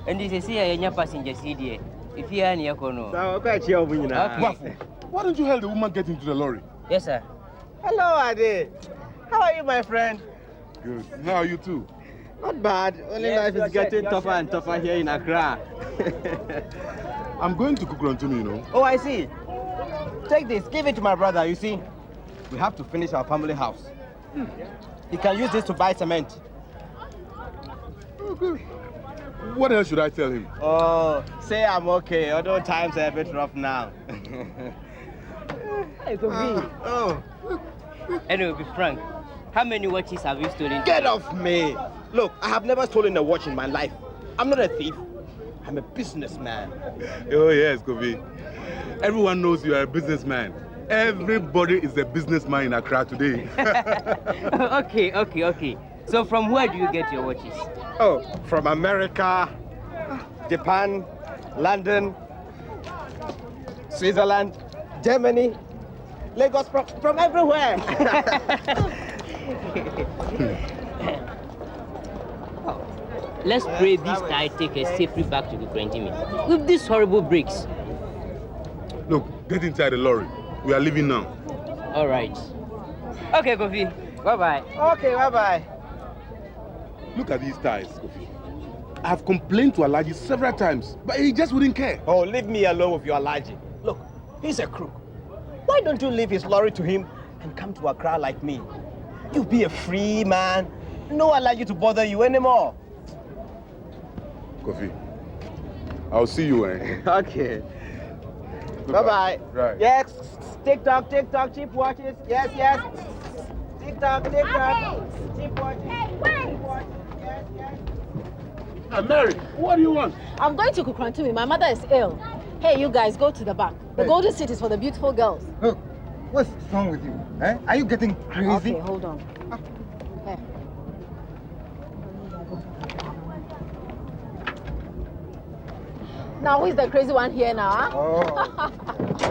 And this is here in your passenger seat. If you are near Kono. Why don't you help the woman get into the lorry? Yes, sir. Hello, Ade. How are you, my friend? Good. How are you too? Not bad. Only life is getting tougher and tougher here in Accra. I'm going to Kukurontumi, you know. Oh, I see. Take this. Give it to my brother. You see, we have to finish our family house. He can use this to buy cement. Okay. What else should I tell him? Oh, say I'm okay, although times are a bit rough now. Hey, Oh. Anyway, be frank. How many watches have you stolen? Get off me! Look, I have never stolen a watch in my life. I'm not a thief. I'm a businessman. Oh, yes, Kofi. Everyone knows you are a businessman. Everybody is a businessman in Accra today. Okay. So from where do you get your watches? Oh, from America, Japan, London, Switzerland, Germany, Lagos, from everywhere. Let's pray this guy take us safely back to the Kukurontumi. With these horrible breaks. Look, get inside the lorry. We are leaving now. All right. Okay, Kofi. Bye-bye. Okay, bye-bye. Look at these tires, Kofi. I have complained to Alaji several times, but he just wouldn't care. Oh, leave me alone with your Alaji. Look, he's a crook. Why don't you leave his lorry to him and come to Accra like me? You'll be a free man. No Alaji to bother you anymore. Kofi, I'll see you, eh? Okay. Bye-bye. Right. Yes, TikTok, cheap watches. Yes. TikTok, cheap watches. Hey, wait! Yes. Mary, what do you want? I'm going to Kukurontumi. My mother is ill. Hey, you guys, go to the back. The golden seat is for the beautiful girls. Look, what's wrong with you? Eh? Are you getting crazy? Okay, hold on. Hey. Now, who is the crazy one here now? Huh? Oh.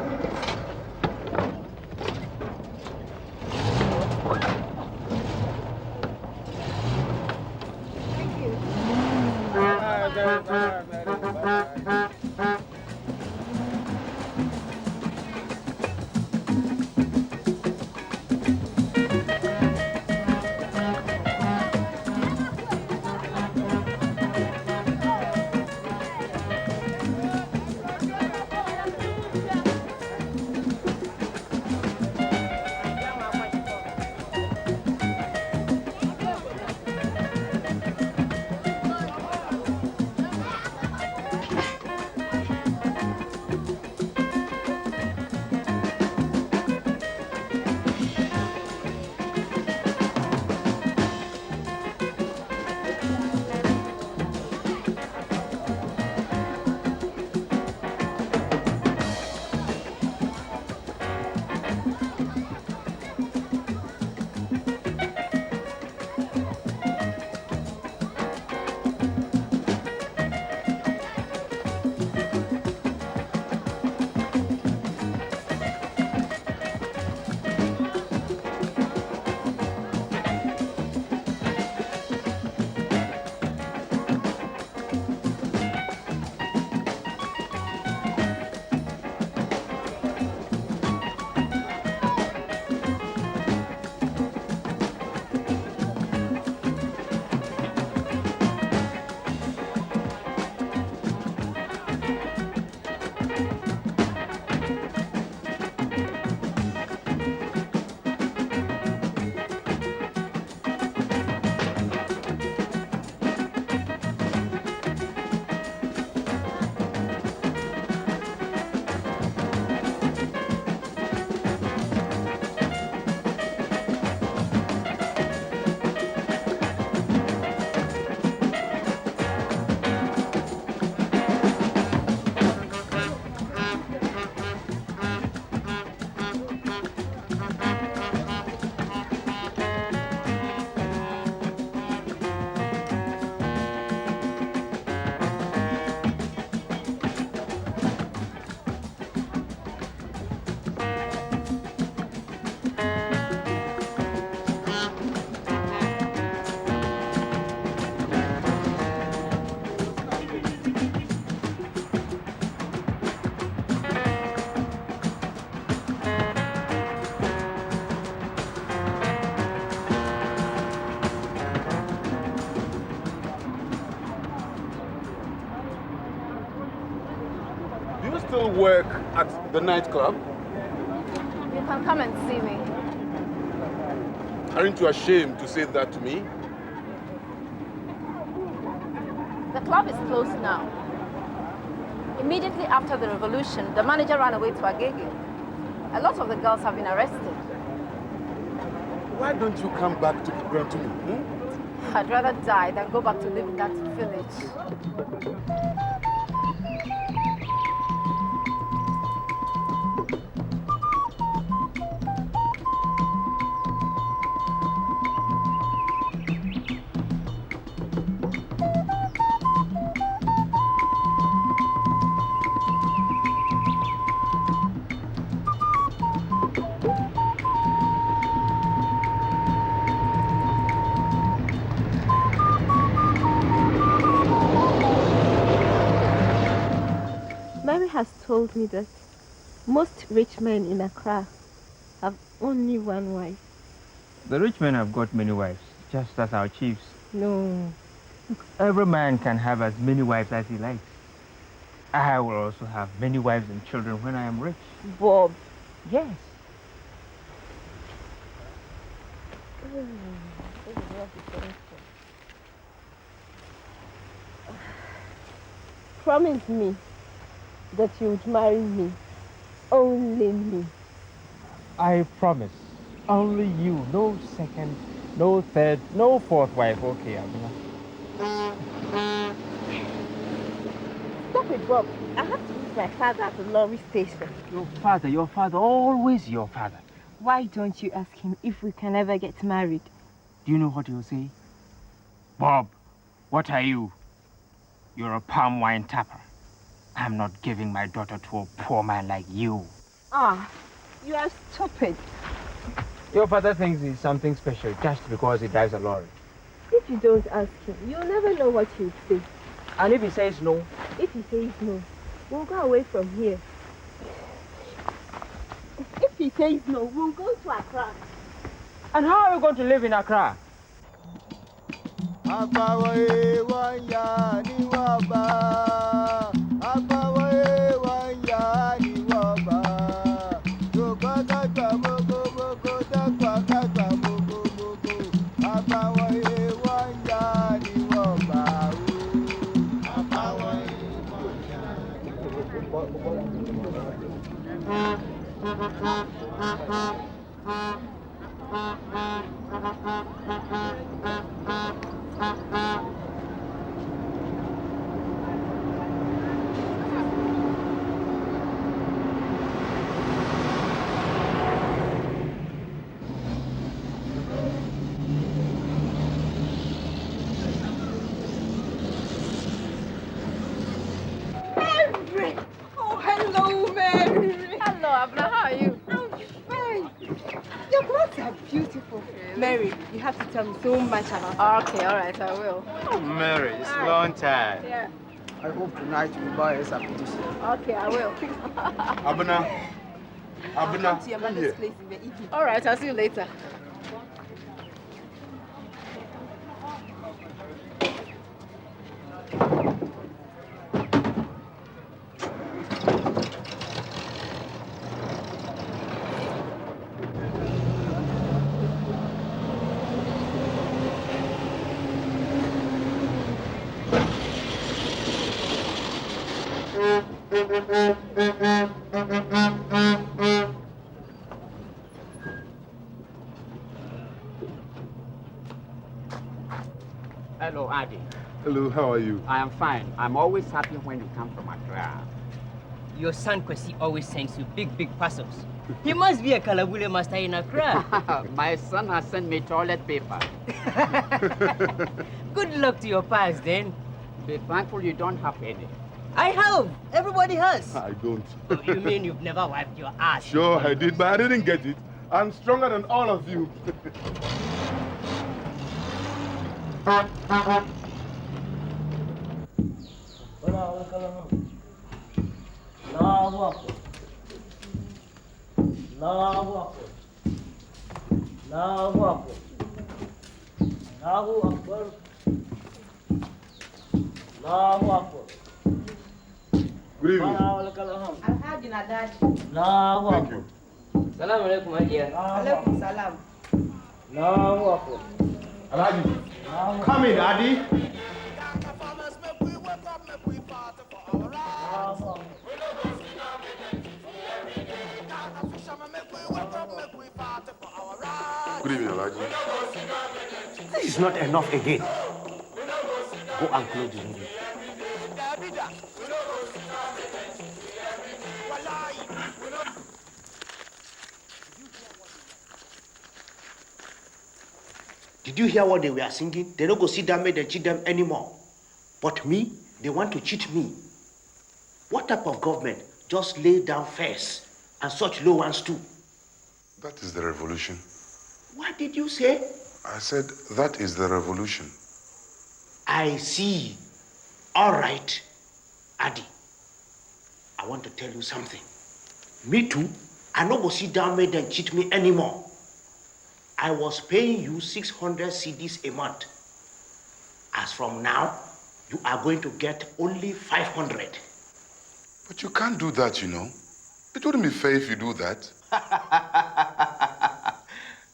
still work at the nightclub? You can come and see me. Aren't you ashamed to say that to me? The club is closed now. Immediately after the revolution, the manager ran away to Agege. A lot of the girls have been arrested. Why don't you come back to Grantumi? I'd rather die than go back to live in that village. Mary has told me that most rich men in Accra have only one wife. The rich men have got many wives, just as our chiefs. No. Every man can have as many wives as he likes. I will also have many wives and children when I am rich. Bob. Yes. Promise me that you would marry me. Only me. I promise. Only you. No second, no third, no fourth wife. Okay, Abuna. Stop it, Bob. I have to meet my father at the lorry station. Your father, always your father. Why don't you ask him if we can ever get married? Do you know what he'll say? Bob, what are you? You're a palm wine tapper. I'm not giving my daughter to a poor man like you. Ah, you are stupid. Your father thinks he's something special just because he drives a lorry. If you don't ask him, you'll never know what he'll say. And if he says no? If he says no, we'll go away from here. If he says no, we'll go to Accra. And how are we going to live in Accra? Oh, hello, Mary. Hello, Abna, how are you? I'm fine. Your clothes are beautiful. Mary, you have to tell me so much about Okay, all right, I will. Oh, Mary, it's a long time. Yeah. I hope tonight you buy us a petition. Okay, I will. Abuna. Abuna. to your mother's place in the evening. All right, I'll see you later. Hello, Adi. Hello, how are you? I am fine. I'm always happy when you come from Accra. Your son Kwesi always sends you big parcels. He must be a Kalabule master in Accra. My son has sent me toilet paper. Good luck to your past then. Be thankful you don't have any. I have. Everybody has. I don't. Oh, you mean you've never wiped your ass? Sure, I did, but I didn't get it. I'm stronger than all of you. Good Good evening. Thank you. Salam alaikum, Hajiya. Alaikum salam. Alhaji. Come in, Adi. Good evening, Alhaji. This is not enough again. Go and close the window. Did you hear what they were singing? They don't go see them, they cheat them anymore. But me, they want to cheat me. What type of government just lay down first and such low ones too? That is the revolution. What did you say? I said that is the revolution. I see. All right, Adi. I want to tell you something. Me too. I no go sit down made them cheat me anymore. I was paying you 600 CDs a month. As from now, you are going to get only 500. But you can't do that, you know. It wouldn't be fair if you do that.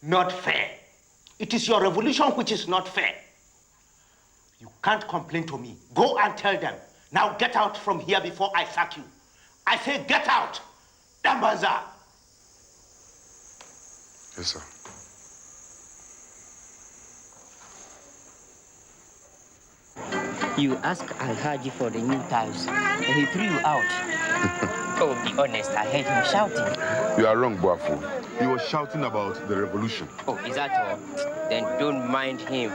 Not fair. It is your revolution which is not fair. You can't complain to me. Go and tell them. Now get out from here before I sack you. I say get out. Dambaza. Yes, sir. You asked Alhaji for the new tiles, and he threw you out. Oh, be honest, I heard him shouting. You are wrong, Boafu. He was shouting about the revolution. Oh, is that all? Then don't mind him.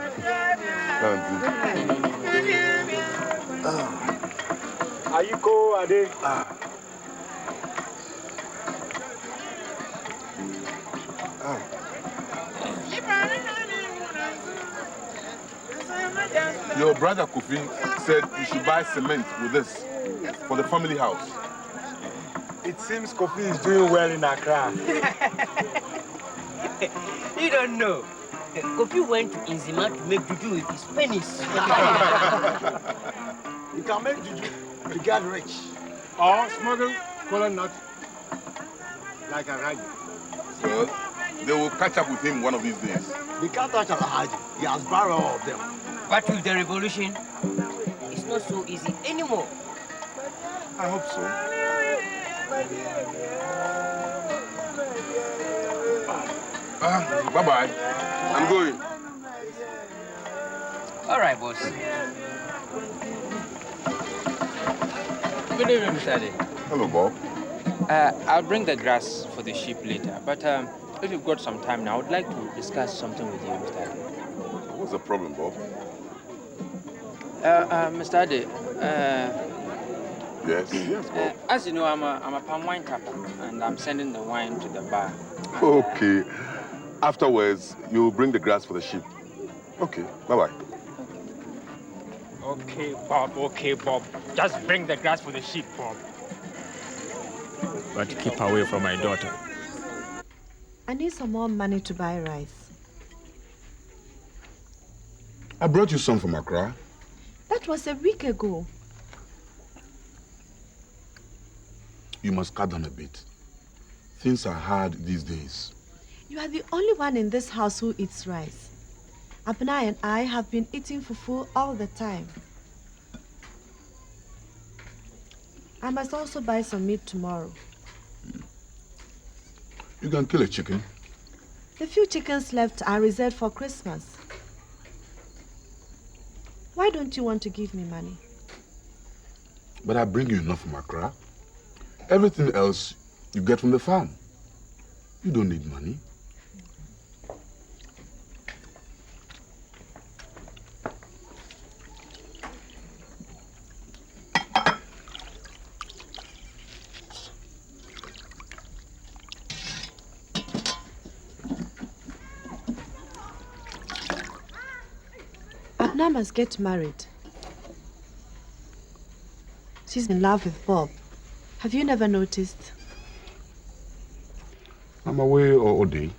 Are you cool, Ade? Your brother Kofi said you should buy cement with this for the family house. It seems Kofi is doing well in Accra. You don't know. Kofi went to Inzima to make juju with his penis. You can make juju to get rich. Or smuggle cola nut like a rag. So they will catch up with him one of these days. They can't touch Alhaji. He has borrowed all of them. But with the revolution, it's not so easy anymore. I hope so. Bye-bye. I'm going. All right, boss. Good evening, Mr. Ade. Hello, Bob. I'll bring the grass for the sheep later, but if you've got some time now, I would like to discuss something with you, Mr. Ade. What's the problem, Bob? Mr. Ade, Yes, Bob. as you know, I'm a palm wine tapper, and I'm sending the wine to the bar. Okay. Afterwards, you'll bring the grass for the sheep. Okay, bye-bye. Okay, Bob. Just bring the grass for the sheep, Bob. But keep away from my daughter. I need some more money to buy rice. I brought you some from Accra. That was a week ago. You must cut down a bit. Things are hard these days. You are the only one in this house who eats rice. Abnai and I have been eating fufu all the time. I must also buy some meat tomorrow. You can kill a chicken. The few chickens left are reserved for Christmas. Why don't you want to give me money? But I bring you enough from Accra. Everything else you get from the farm. You don't need money. Abna must get married. She's in love with Bob. Have you never noticed? I'm away or Ode.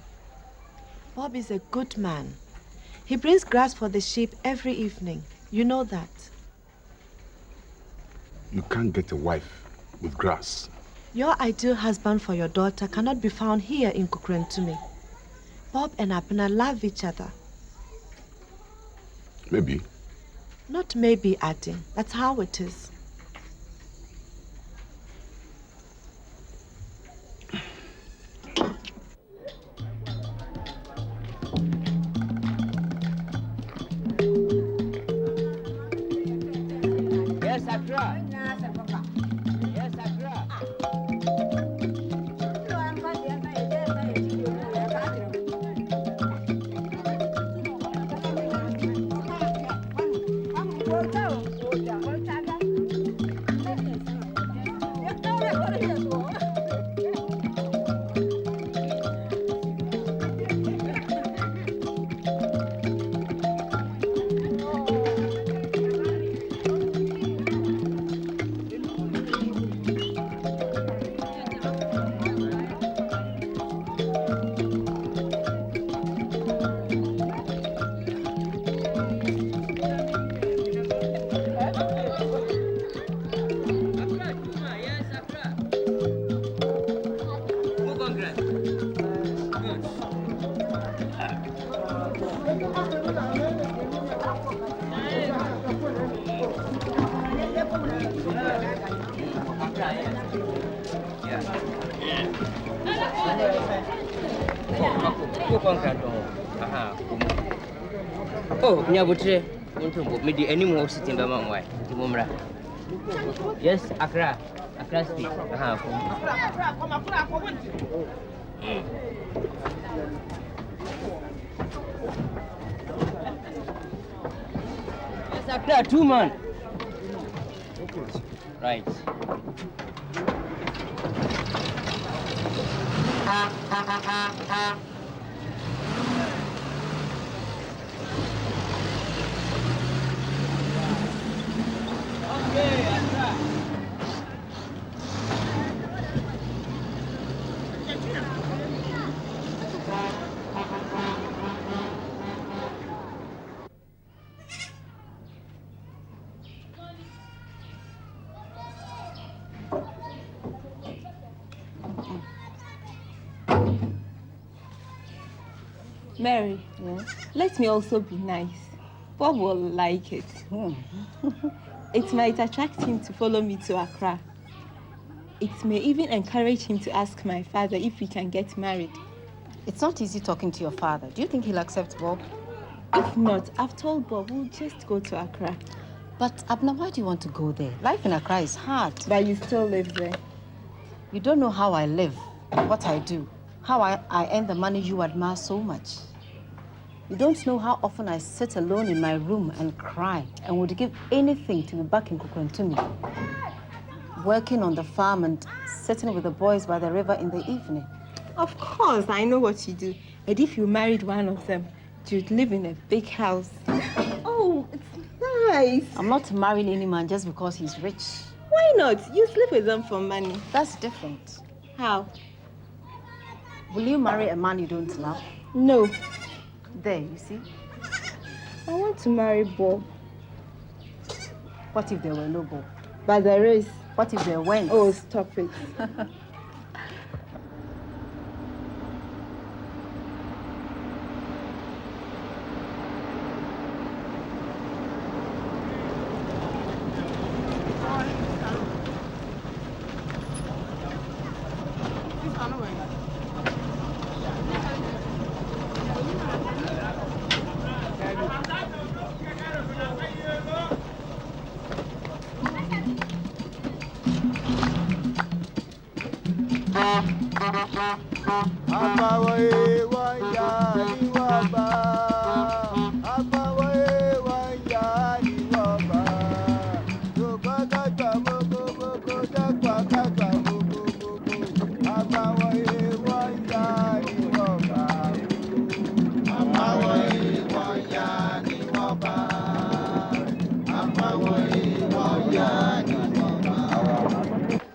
Bob is a good man. He brings grass for the sheep every evening. You know that. You can't get a wife with grass. Your ideal husband for your daughter cannot be found here in Kukrentumi. Bob and Abner love each other. Maybe. Not maybe, Adi. That's how it is. Yes, Accra. Yes, Accra. Oh, Nyabutre, maybe any more sitting by my wife. Yes, Accra. Accra Street. Yes, Accra, 2 man. Right. Mary, let me also be nice. Bob will like it. It might attract him to follow me to Accra. It may even encourage him to ask my father if we can get married. It's not easy talking to your father. Do you think he'll accept Bob? If not, I've told Bob we'll just go to Accra. But Abner, why do you want to go there? Life in Accra is hard. But you still live there. You don't know how I live, what I do, how I earn the money you admire so much. You don't know how often I sit alone in my room and cry and would give anything to be back in Kukrentumi, working on the farm and sitting with the boys by the river in the evening. Of course, I know what you do. But if you married one of them, you'd live in a big house. Oh, it's nice. I'm not marrying any man just because he's rich. Why not? You sleep with them for money. That's different. How? Will you marry a man you don't love? No. There, you see? I want to marry Bob. What if there were no Bob? But there is. What if there weren't? Oh, stop it.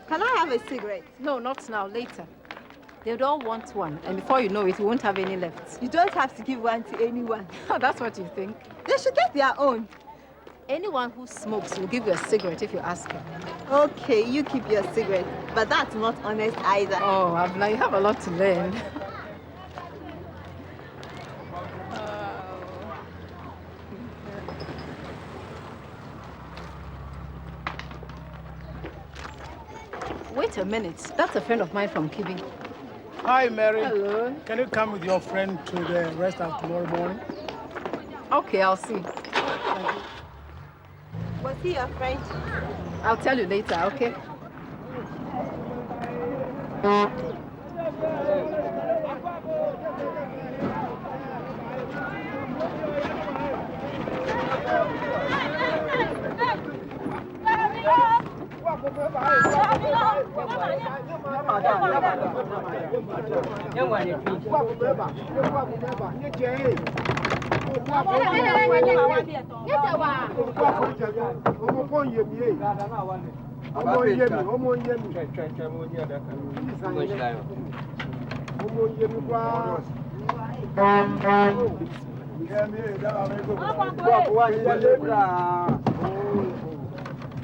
Can I have a cigarette? No, not now, later. They would all want one, and before you know it, we won't have any left. You don't have to give one to anyone. That's what you think. They should get their own. Anyone who smokes will give you a cigarette if you ask him. Okay, you keep your cigarette, but that's not honest either. Oh, Abna, you have a lot to learn. Wait a minute. That's a friend of mine from Kibi. Hi, Mary. Hello. Can you come with your friend to the restaurant tomorrow morning? Okay, I'll see. Was he your friend? I'll tell you later, okay?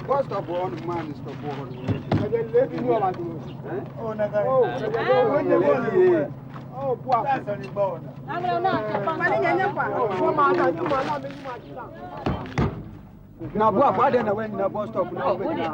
What's the one man is the one? Now, what I didn't when the bus stop. Oh, what the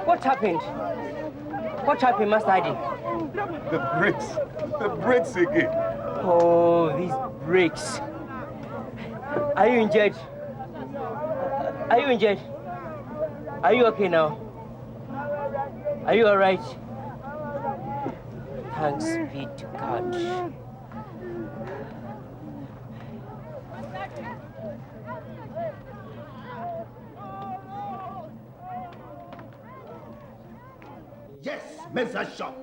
What happened? What happened, Master Adi? The brakes again. Oh, these brakes. Are you injured? Are you injured? Are you okay now? Are you all right? Thanks be to God. Yes, Mesa Shop.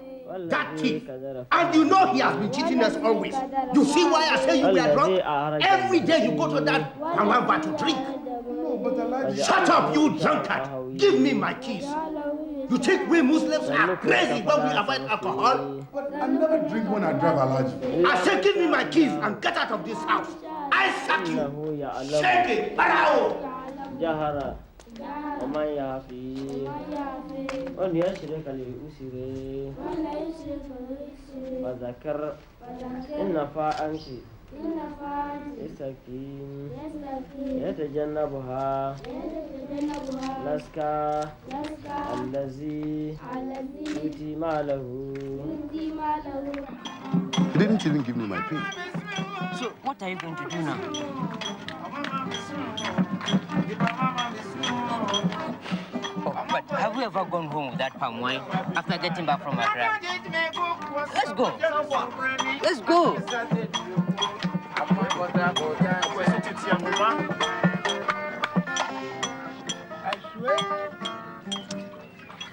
That thief. And you know he has been cheating us always. You see why I say you were drunk? Every day you go to that Pamamba to drink. Shut up, you drunkard. Give me my keys. You think we Muslims are crazy when we avoid alcohol? But I never drink when I drive, Alaji. I say give me my keys and get out of this house. I sack you. Shake it. Barao. Jahara. Omaya fi. On yashire kali usire. Fadhakar. Inna fa'anti. Isakin. Yatajannabuha. Laska. Allazi. Yuti malahu. He didn't even give me my pin. So, what are you going to do now? Oh, but have we ever gone home with that palm wine after getting back from Accra? Let's go. Let's go.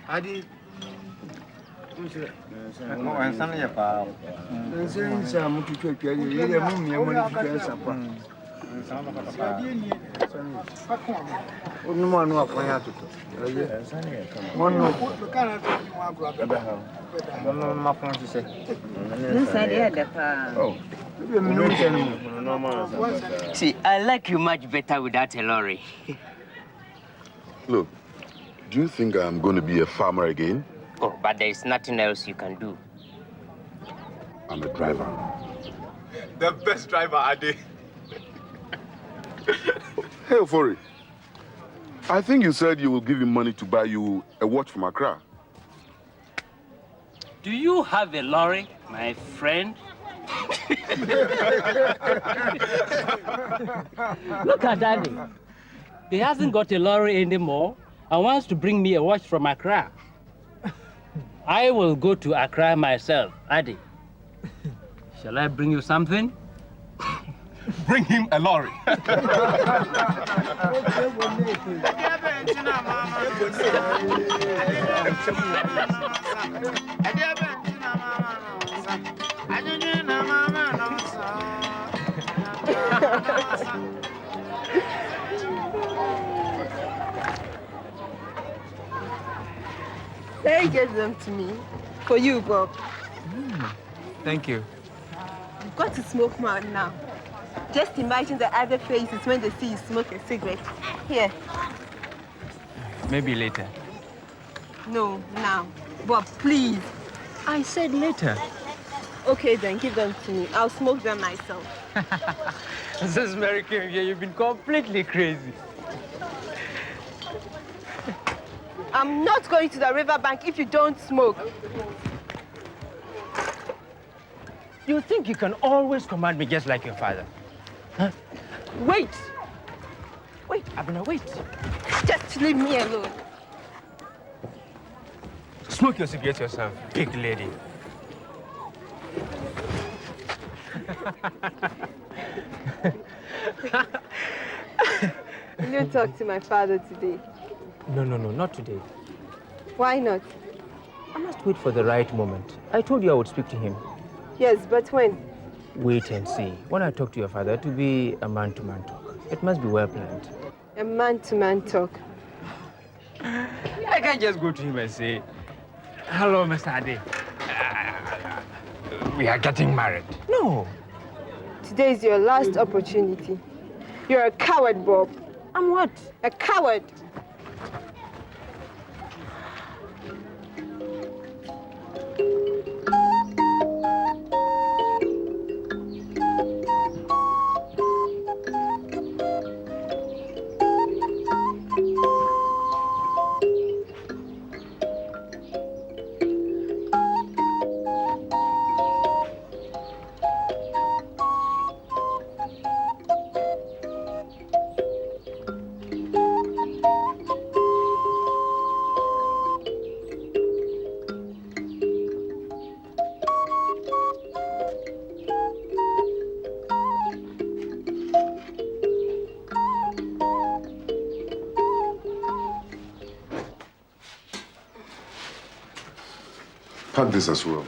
Adi. See, I like you much better without a lorry. Look, do you think I'm going to be a farmer again? Oh, but there is nothing else you can do. I'm a driver. The best driver, Adi. Hey, Ofori. I think you said you will give him money to buy you a watch from Accra. Do you have a lorry, my friend? Look at Daddy. He hasn't got a lorry anymore and wants to bring me a watch from Accra. I will go to Accra myself. Adi, shall I bring you something? Bring him a lorry. They gave them to me. For you, Bob. Thank you. You've got to smoke more now. Just imagine the other faces when they see you smoke a cigarette. Here. Maybe later. No, now. Bob, please. I said later. Okay, then give them to me. I'll smoke them myself. Since Mary came here, you've been completely crazy. I'm not going to the riverbank if you don't smoke. You think you can always command me just like your father? Huh? Wait! Wait, Abner, wait. Just leave me alone. Smoke your cigarette yourself, big lady. Will you talk to my father today? No, not today. Why not? I must wait for the right moment. I told you I would speak to him. Yes, but when? Wait and see. When I talk to your father, it will be a man-to-man talk. It must be well planned. A man-to-man talk. I can't just go to him and say, hello, Mr. Ade. We are getting married. No. Today is your last opportunity. You're a coward, Bob. I'm what? A coward. Pack this as well.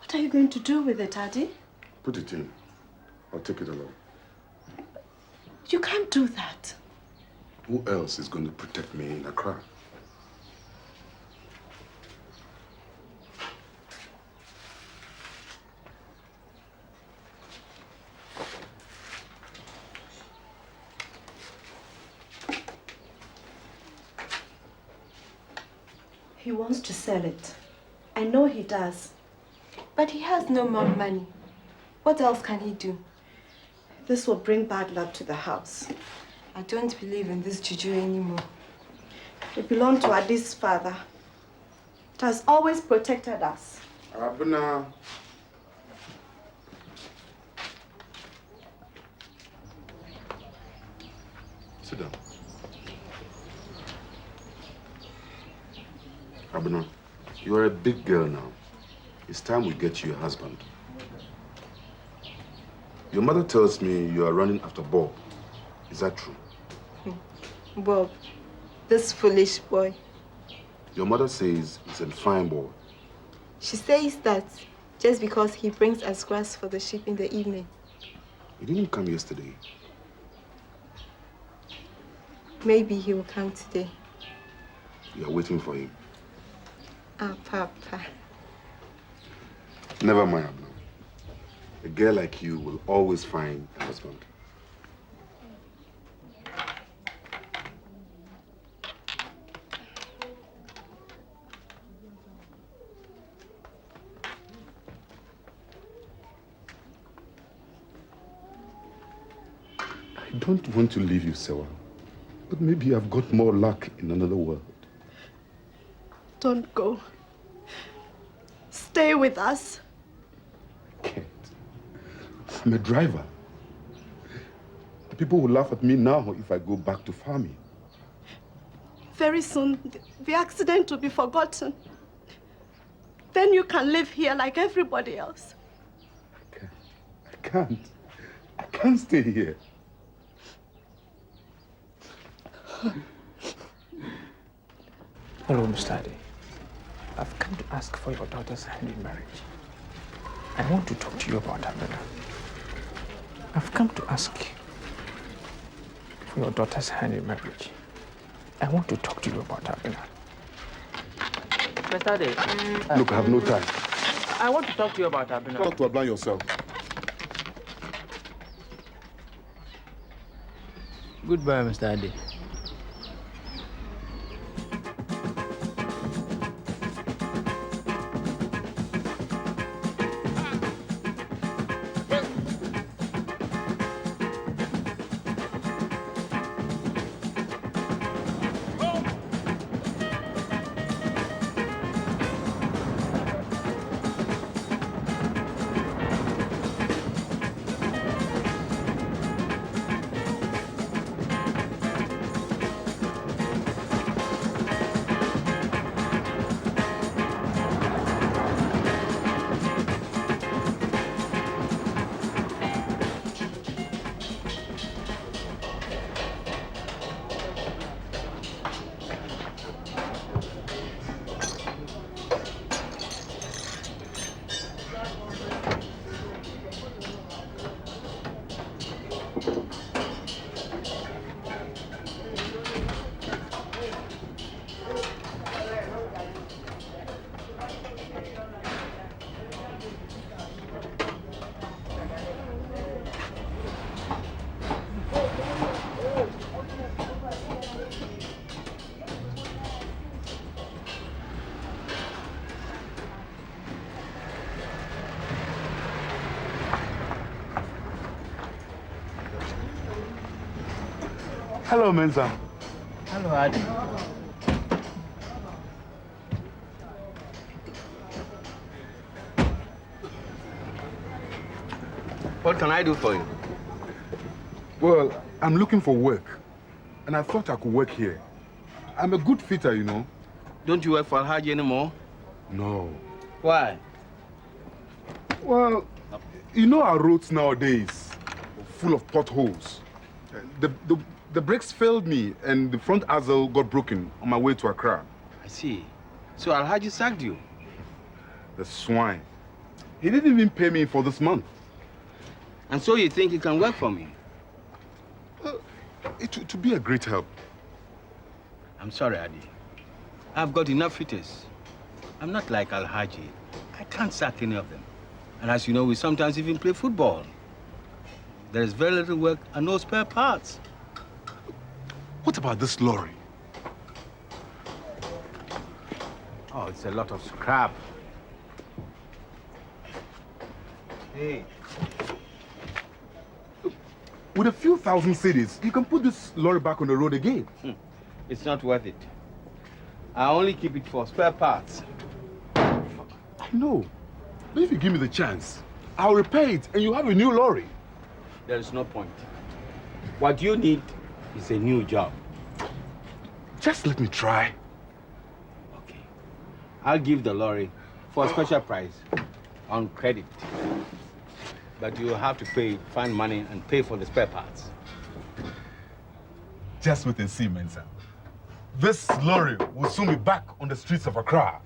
What are you going to do with it, Daddy? Put it in. I'll take it along. You can't do that. Who else is going to protect me in Accra? He wants to sell it. I know he does. But he has no more money. What else can he do? This will bring bad luck to the house. I don't believe in this juju anymore. It belonged to Adi's father. It has always protected us. Abner. Sit down. Abner, you are a big girl now. It's time we get you a husband. Your mother tells me you are running after Bob. Is that true? Bob, this foolish boy. Your mother says he's a fine boy. She says that just because he brings us grass for the sheep in the evening. He didn't come yesterday. Maybe he will come today. You are waiting for him. Ah, Papa. Never mind, Abner. A girl like you will always find a husband. I don't want to leave you, Sewa. But maybe I've got more luck in another world. Don't go. Stay with us. I can't. I'm a driver. People will laugh at me now if I go back to farming. Very soon, the accident will be forgotten. Then you can live here like everybody else. I can't stay here. Hello, Mr. Ade. I've come to ask for your daughter's hand in marriage. I want to talk to you about Abena. I've come to ask for your daughter's hand in marriage. I want to talk to you about Abena. Mr. Ade. Look, I have no time. I want to talk to you about Abena. Talk to Abena yourself. Goodbye, Mr. Ade. Hello, Mensa. Hello, Adi. What can I do for you? Well, I'm looking for work, and I thought I could work here. I'm a good fitter, you know. Don't you work for Alhaji anymore? No. Why? Well, you know our roads nowadays are full of potholes. The brakes failed me, and the front axle got broken on my way to Accra. I see. So Alhaji sacked you? The swine. He didn't even pay me for this month. And so you think you can work for me? It would be a great help. I'm sorry, Adi. I've got enough fitters. I'm not like Alhaji. I can't sack any of them. And as you know, we sometimes even play football. There is very little work and no spare parts. What about this lorry? Oh, it's a lot of scrap. Hey. With a few thousand cedis, you can put this lorry back on the road again. It's not worth it. I only keep it for spare parts. I know. But if you give me the chance, I'll repair it and you have a new lorry. There is no point. What you need is a new job. Just let me try. Okay. I'll give the lorry for a special price on credit. But you have to find money and pay for the spare parts. Just wait and see, Mensa. This lorry will soon be back on the streets of Accra.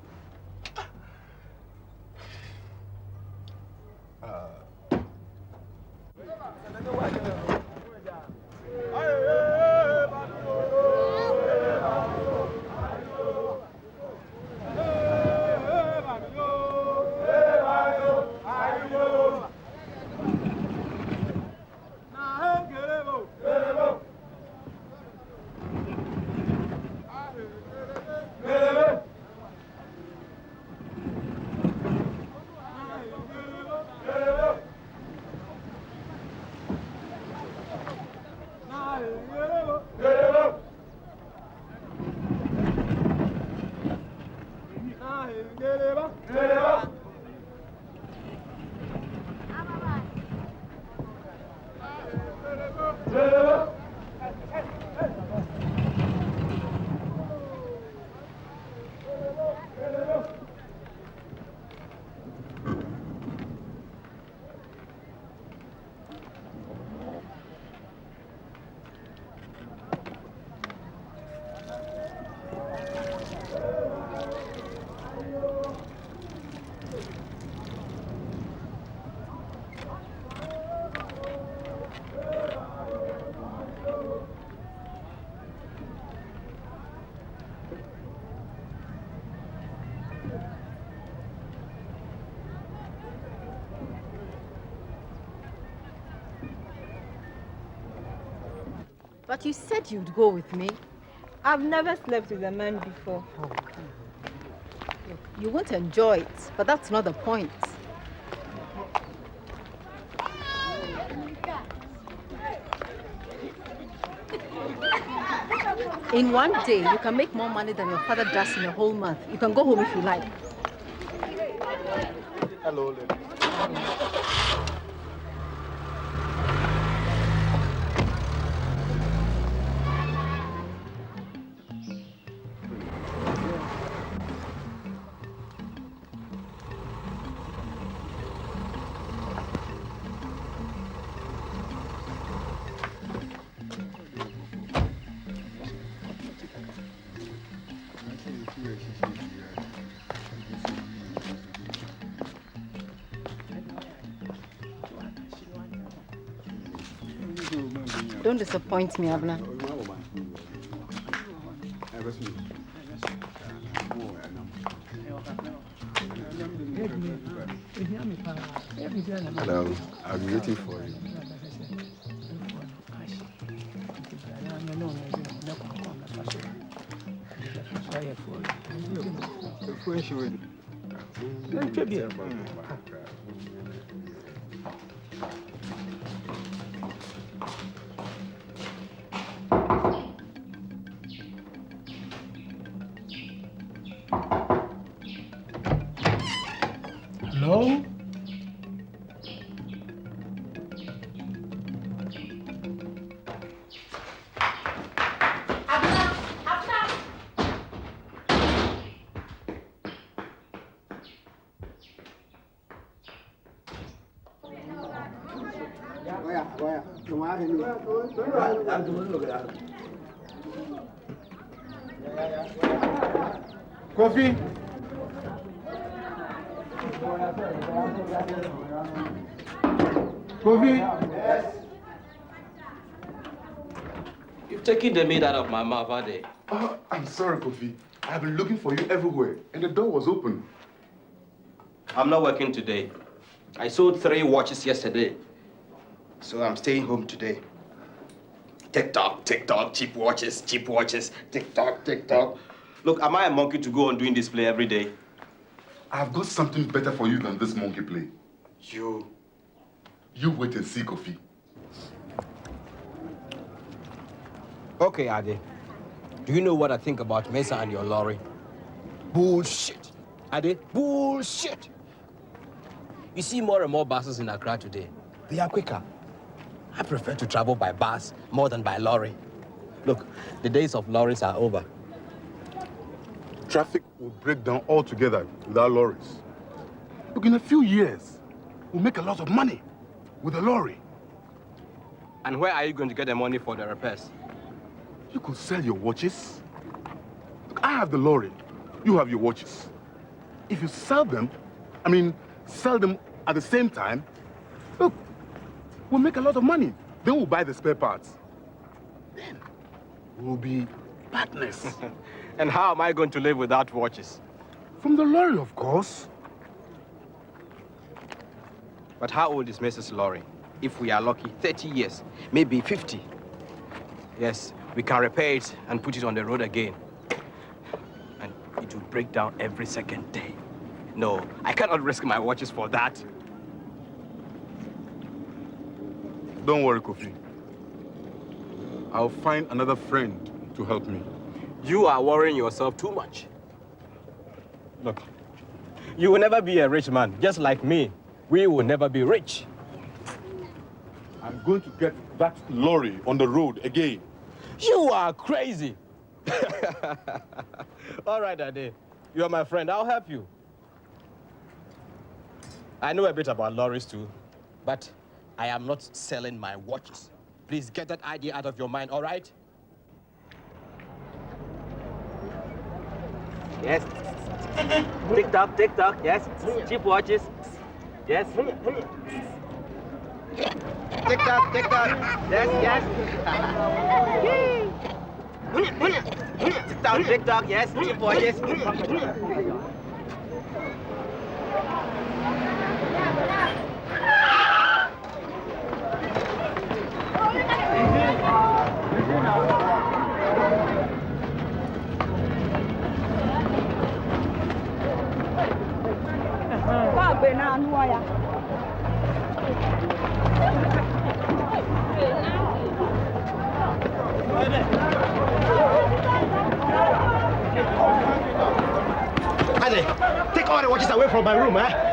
But you said you'd go with me. I've never slept with a man before. Look, you won't enjoy it, but that's not the point. In one day, you can make more money than your father does in a whole month. You can go home if you like. Hello, lady. Don't disappoint me, Abner. Hello, I'll be waiting for you. Hello? Coffee? Coffee? Yes. You've taken the meat out of my mouth, are they? Oh, I'm sorry, Kofi. I've been looking for you everywhere, and the door was open. I'm not working today. I sold 3 watches yesterday, so I'm staying home today. Tick-tock, tick-tock, cheap watches, tick-tock, tick-tock. Look, am I a monkey to go on doing this play every day? I've got something better for you than this monkey play. You wait and see, Kofi. Okay, Ade. Do you know what I think about Mesa and your lorry? Bullshit. Ade, bullshit. You see more and more buses in Accra today. They are quicker. I prefer to travel by bus more than by lorry. Look, the days of lorries are over. Traffic will break down altogether without lorries. Look, in a few years, we'll make a lot of money with a lorry. And where are you going to get the money for the repairs? You could sell your watches. Look, I have the lorry. You have your watches. If you sell them, sell them at the same time, look, we'll make a lot of money. Then we'll buy the spare parts. Then we'll be partners. And how am I going to live without watches? From the lorry, of course. But how old is Mrs. Lorry? If we are lucky, 30 years, maybe 50. Yes, we can repair it and put it on the road again. And it will break down every second day. No, I cannot risk my watches for that. Don't worry, Kofi. I'll find another friend to help me. You are worrying yourself too much. Look, you will never be a rich man, just like me. We will never be rich. I'm going to get that lorry on the road again. You are crazy. All right, Ade. You are my friend. I'll help you. I know a bit about lorries too, but I am not selling my watches. Please get that idea out of your mind, all right? Yes. Tick-tock, tick-tock, yes. Cheap watches. Yes. Tick-tock, tick-tock. Yes, yes. Tick-tock, tick-tock, yes. Cheap watches. Ade, take all the watches away from my room, eh?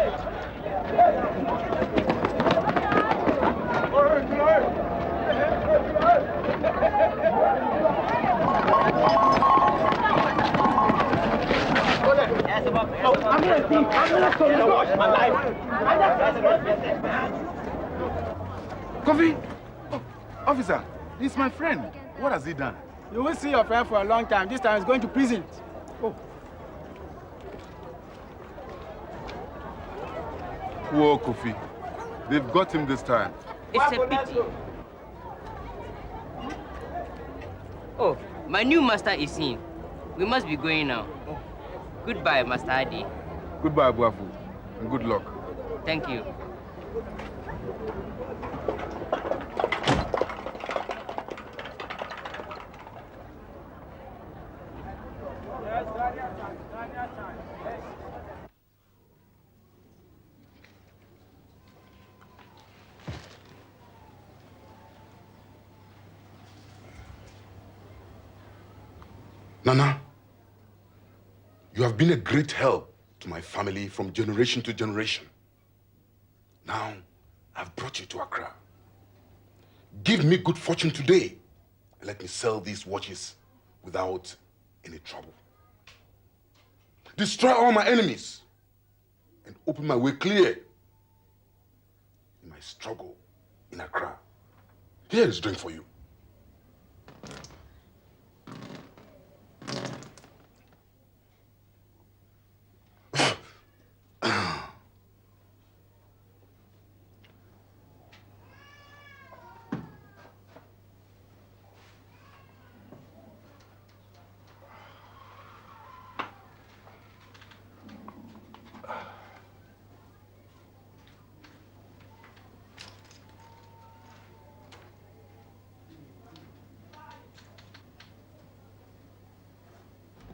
I'm gonna watch my life. Kofi! Oh, officer, he's my friend. What has he done? You will see your friend for a long time. This time he's going to prison. Oh. Poor Kofi. They've got him this time. It's a pity. Oh, my new master is in. We must be going now. Goodbye, Master Adi. Goodbye, Buafu, and good luck. Thank you. Nana, you have been a great help to my family from generation to generation. Now, I've brought you to Accra. Give me good fortune today and let me sell these watches without any trouble. Destroy all my enemies and open my way clear in my struggle in Accra. Here is drink for you.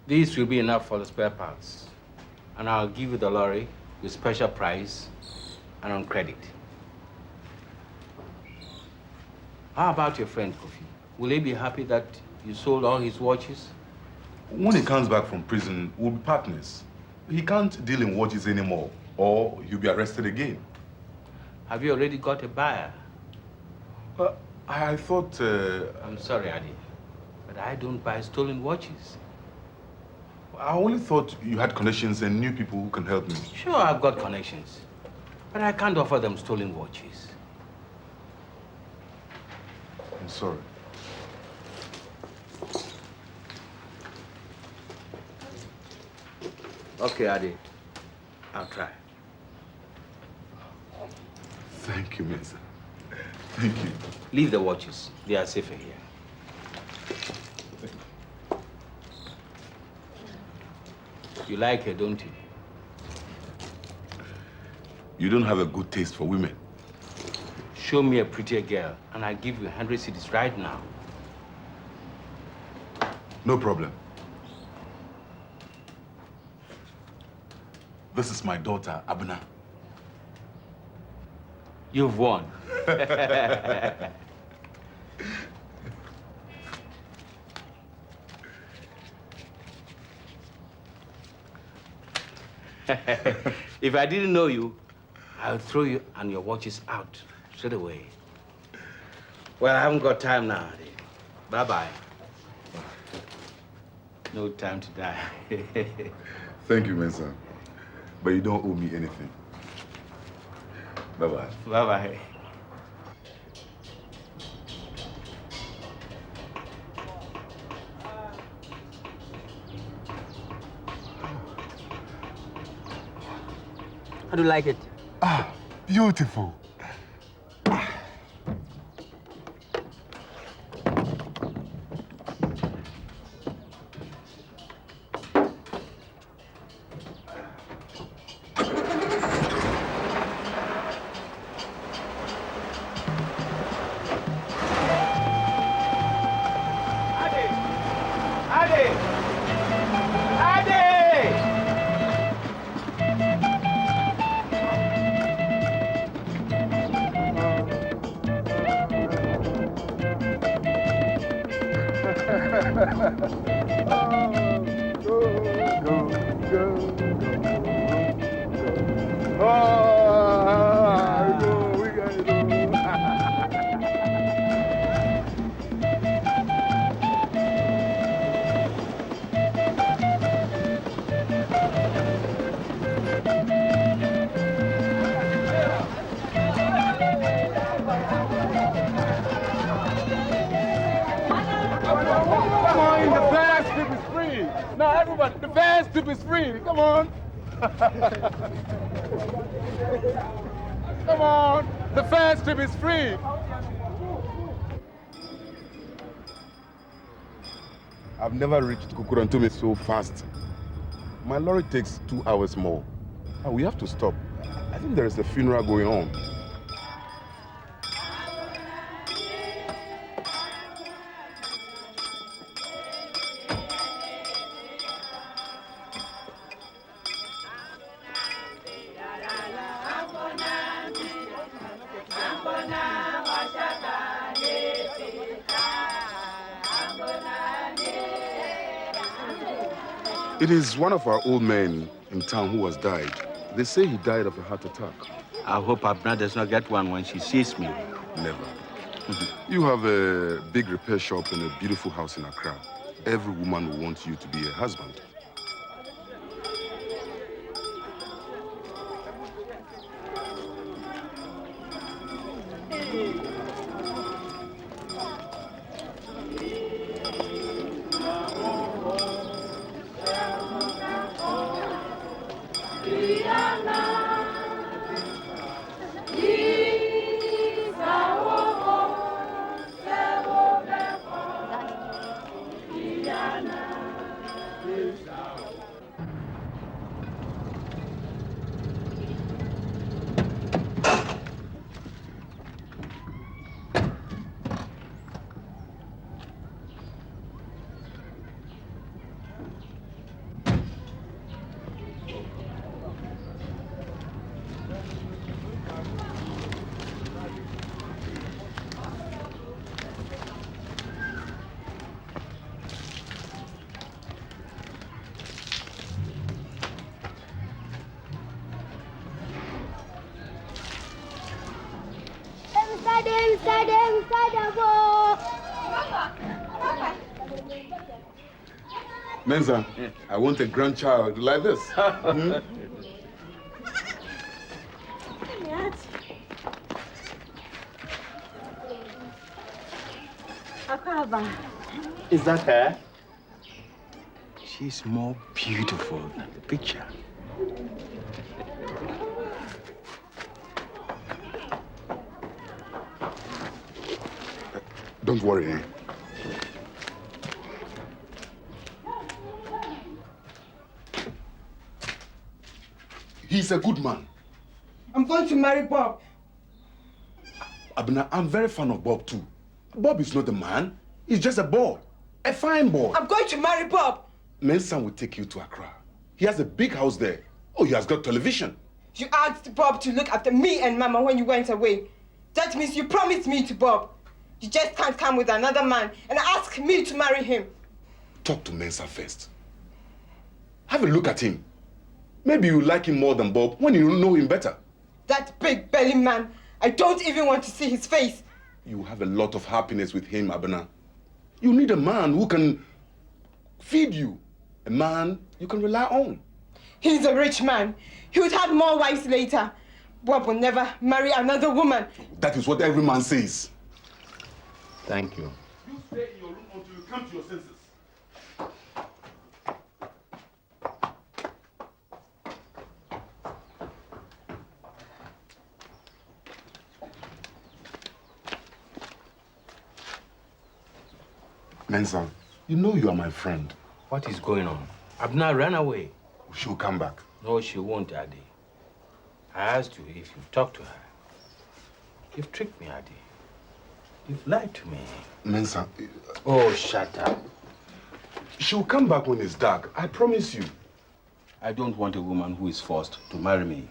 These will be enough for the spare parts. And I'll give you the lorry with special price and on credit. How about your friend, Kofi? Will he be happy that you sold all his watches? When he comes back from prison, we'll be partners. He can't deal in watches anymore, or he'll be arrested again. Have you already got a buyer? I thought... I'm sorry, Adi, but I don't buy stolen watches. I only thought you had connections and knew people who can help me. Sure, I've got connections, but I can't offer them stolen watches. I'm sorry. Okay, Adi. I'll try. Thank you, Mesa. Thank you. Leave the watches. They are safer here. You like her, don't you? You don't have a good taste for women. Show me a prettier girl, and I'll give you 100 cities right now. No problem. This is my daughter, Abna. You've won. If I didn't know you, I'll throw you and your watches out straight away. Well, I haven't got time now. Bye-bye. No time to die. Thank you, Mesa. But you don't owe me anything. Bye-bye. Bye-bye. How do you like it? Ah, beautiful. Come on, the fast trip is free. Now, everybody, the fast trip is free. Come on. Come on, the fast trip is free. I've never reached Kukurantumi so fast. My lorry takes 2 hours more. And we have to stop. I think there is a funeral going on. It is one of our old men in town who has died. They say he died of a heart attack. I hope Abna does not get one when she sees me. Never. You have a big repair shop and a beautiful house in Accra. Every woman will want you to be a husband. Mensa, I want a grandchild like this. Is that her? She's more beautiful than the picture. Don't worry. He's a good man. I'm going to marry Bob. Abna, I'm very fond of Bob too. Bob is not a man. He's just a boy. A fine boy. I'm going to marry Bob. Mensa will take you to Accra. He has a big house there. Oh, he has got television. You asked Bob to look after me and Mama when you went away. That means you promised me to Bob. You just can't come with another man and ask me to marry him. Talk to Mensa first. Have a look at him. Maybe you like him more than Bob when you know him better. That big belly man, I don't even want to see his face. You have a lot of happiness with him, Abena. You need a man who can feed you. A man you can rely on. He's a rich man. He would have more wives later. Bob will never marry another woman. That is what every man says. Thank you. You stay in your room until you come to your senses. Mensa, you know you are my friend. What is going on? Abna ran away. She'll come back. No, she won't, Adi. I asked you if you've talked to her. You've tricked me, Adi. You've lied to me. Mensa... Oh, shut up. She'll come back when it's dark. I promise you. I don't want a woman who is forced to marry me.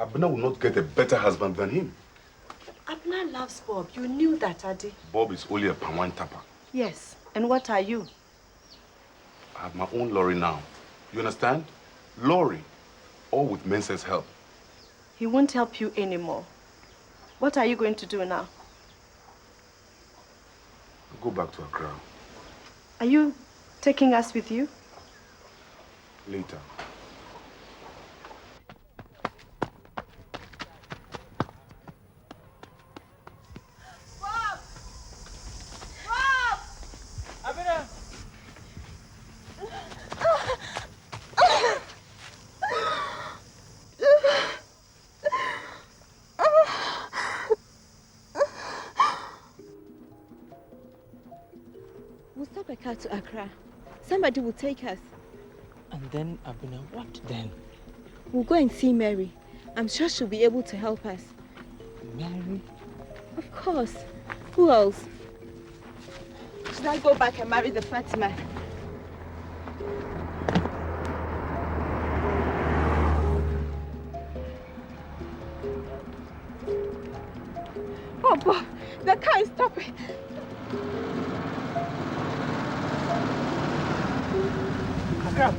Abner will not get a better husband than him. Abner loves Bob. You knew that, Adi. Bob is only a palm wine tapper. Yes. And what are you? I have my own lorry now. You understand? Lorry. All with Mensah's help. He won't help you anymore. What are you going to do now? Go back to Accra. Are you taking us with you? Later. We'll stop a car to Accra. Somebody will take us. And then, Abner, what then? We'll go and see Mary. I'm sure she'll be able to help us. Mary? Of course. Who else? Should I go back and marry the Fatima? Oh, Bob, the car is stopping. Come.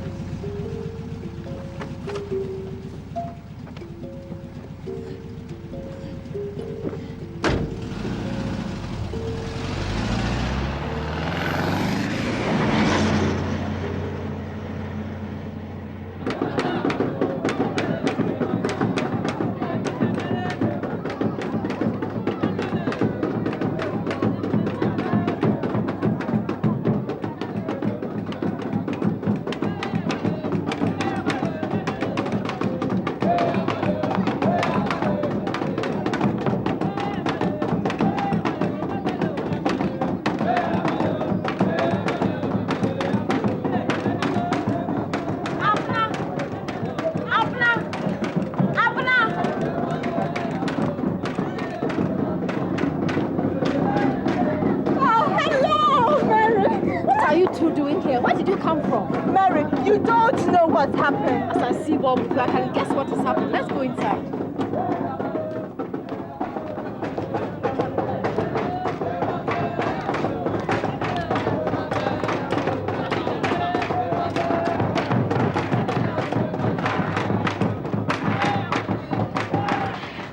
Mary, you don't know what's happened. As I see Bob, I can guess what has happened. Let's go inside.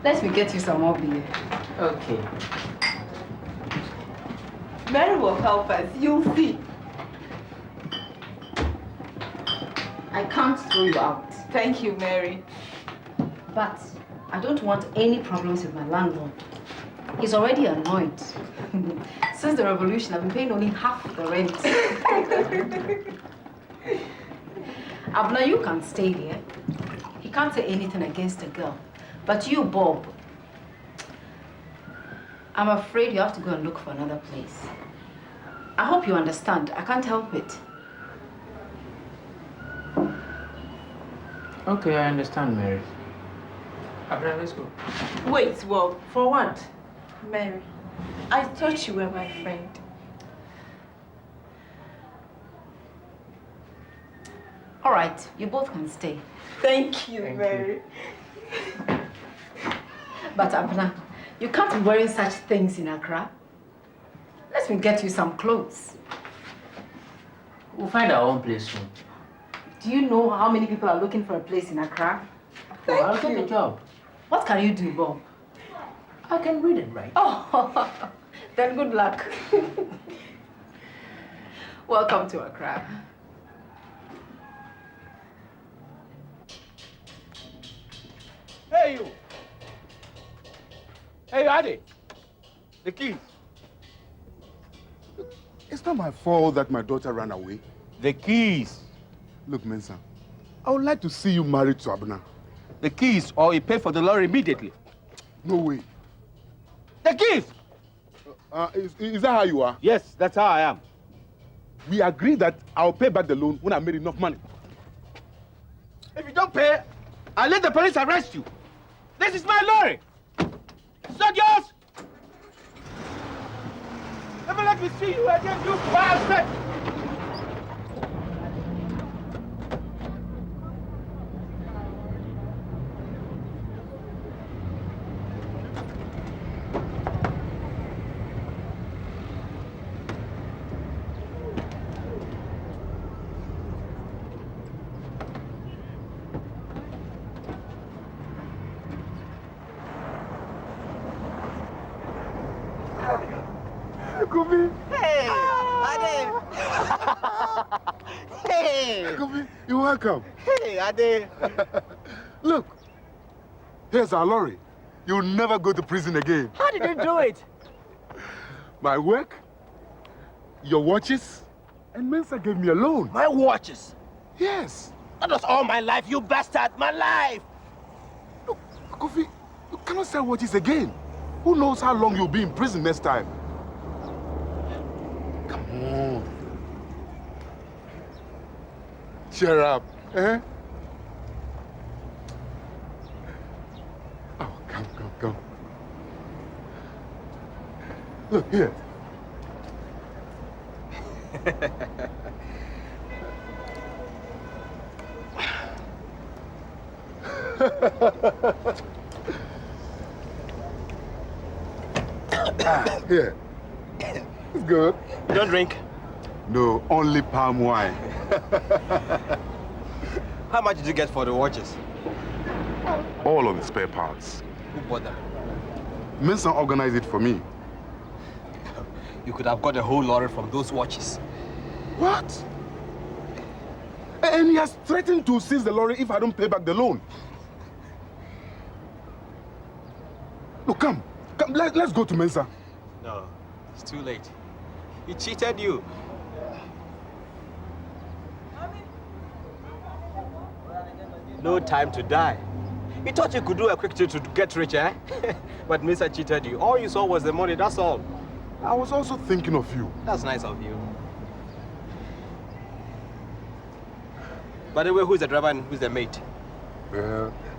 Let me get you some more beer. Okay. Mary will help us. You'll see. I can't throw you out. Thank you, Mary. But I don't want any problems with my landlord. He's already annoyed. Since the revolution, I've been paying only half the rent. Abner, you can stay here. He can't say anything against the girl. But you, Bob, I'm afraid you have to go and look for another place. I hope you understand. I can't help it. Okay, I understand, Mary. Abner, let's go. Wait, well, for what? Mary, I thought you were my friend. All right, you both can stay. Thank you, Mary. But Abner, you can't be wearing such things in Accra. Let me get you some clothes. We'll find our own place soon. Do you know how many people are looking for a place in Accra? I'll get a job. What can you do, Bob? I can read and write. Oh, then good luck. Welcome to Accra. Hey, you! Hey, Adi! The keys. It's not my fault that my daughter ran away. The keys. Look, Mensah, I would like to see you married to Abner. The keys, or you pay for the lorry immediately. No way. The keys! Is that how you are? Yes, that's how I am. We agreed that I'll pay back the loan when I made enough money. If you don't pay, I'll let the police arrest you. This is my lorry. It's not yours. Never let me see you again, you bastard! Hey! You're welcome. Hey, Ade. Look, here's our lorry. You'll never go to prison again. How did you do it? My work, your watches, and Mensa gave me a loan. My watches? Yes. That was all my life, you bastard! My life! Look, Kofi, you cannot sell watches again. Who knows how long you'll be in prison next time? Come on. Cheer up, eh? Oh, come. Look, here. Here. It's good. You don't drink? No, only palm wine. How much did you get for the watches? All of the spare parts. Who bought them? Mensa organized it for me. You could have got a whole lorry from those watches. What? And he has threatened to seize the lorry if I don't pay back the loan. Look, come, let's go to Mensa. No, it's too late. He cheated you. No time to die. You thought you could do a quick trip to get rich, eh? But Mensa cheated you. All you saw was the money, that's all. I was also thinking of you. That's nice of you. By the way, who's the driver and who's the mate?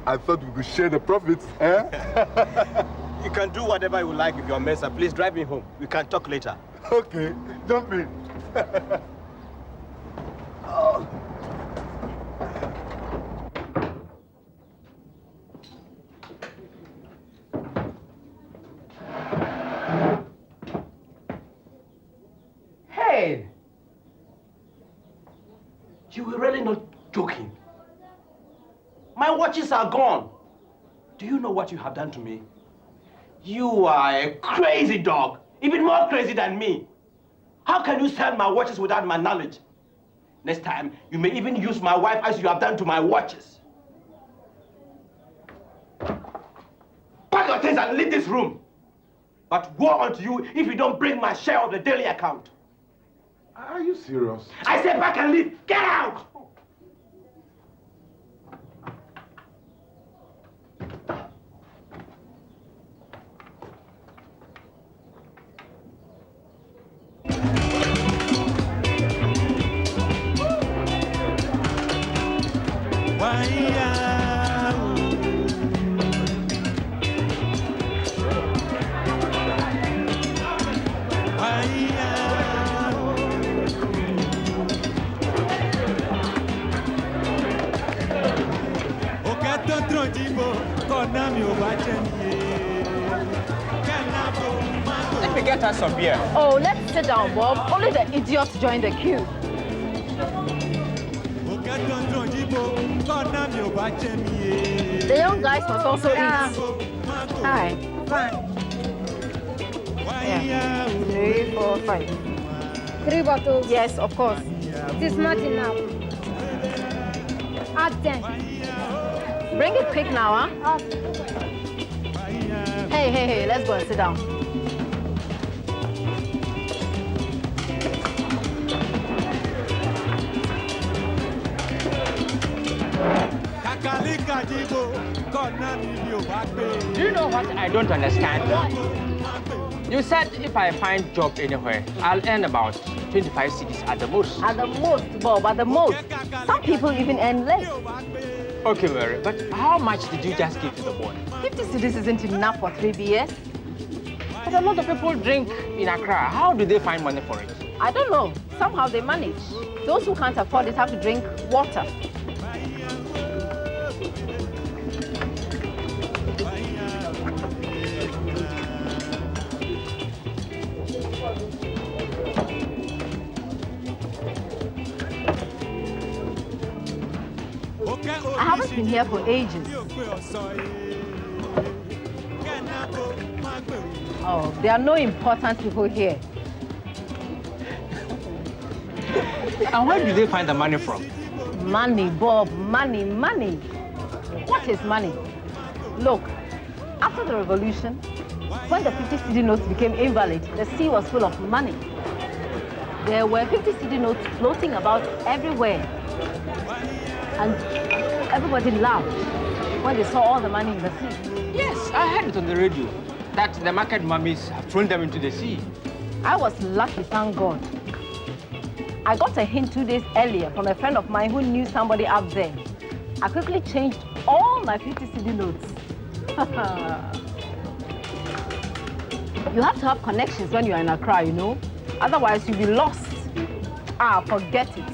I thought we could share the profits, eh? You can do whatever you like with your Mensa. Please drive me home. We can talk later. Okay, jump in. Oh. Hey! You were really not joking. My watches are gone. Do you know what you have done to me? You are a crazy dog, even more crazy than me. How can you sell my watches without my knowledge? Next time, you may even use my wife as you have done to my watches. Pack your things and leave this room. But woe unto you if you don't bring my share of the daily account. Are you serious? I said back and leave. Get out! Let me get us some beer. Oh, let's sit down, Bob. Only the idiots join the queue. The young guys must also eat. Hi. Fine. Yeah. 3, 4, 5. 3 bottles? Yes, of course. It is not enough. Add 10. Bring it quick now, huh? Hey, let's go and sit down. Do you know what I don't understand? You said if I find job anywhere, I'll earn about 25 cedis at the most. At the most, Bob, at the most. Some people even earn less. Okay, Mary, but how much did you just give to the boy? 50 cedis isn't enough for 3 beers. But a lot of people drink in Accra. How do they find money for it? I don't know. Somehow they manage. Those who can't afford it have to drink water. I haven't been here for ages. Oh, there are no important people here. And where do they find the money from? Money, Bob, money, money. What is money? Look, after the revolution, when the 50 cedi notes became invalid, the sea was full of money. There were 50 cedi notes floating about everywhere. And everybody laughed when they saw all the money in the sea. Yes, I heard it on the radio that the market mummies have thrown them into the sea. I was lucky, thank God. I got a hint 2 days earlier from a friend of mine who knew somebody up there. I quickly changed all my 50 cedi notes. You have to have connections when you're in Accra, you know? Otherwise, you'll be lost. Forget it.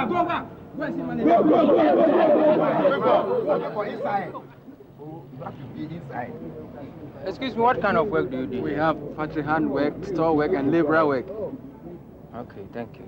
Go back. Where's the money? Go inside. You have to be inside. Excuse me, what kind of work do you do? We have factory hand work, store work, and labor work. Okay, thank you.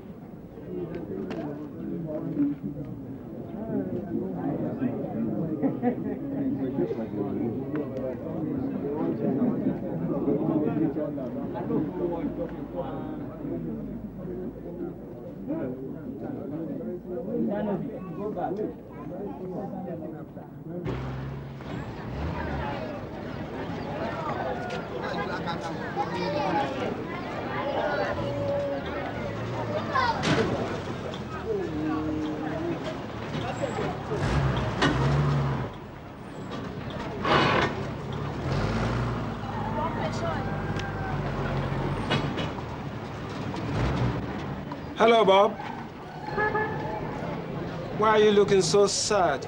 Hello, Bob. Why are you looking so sad?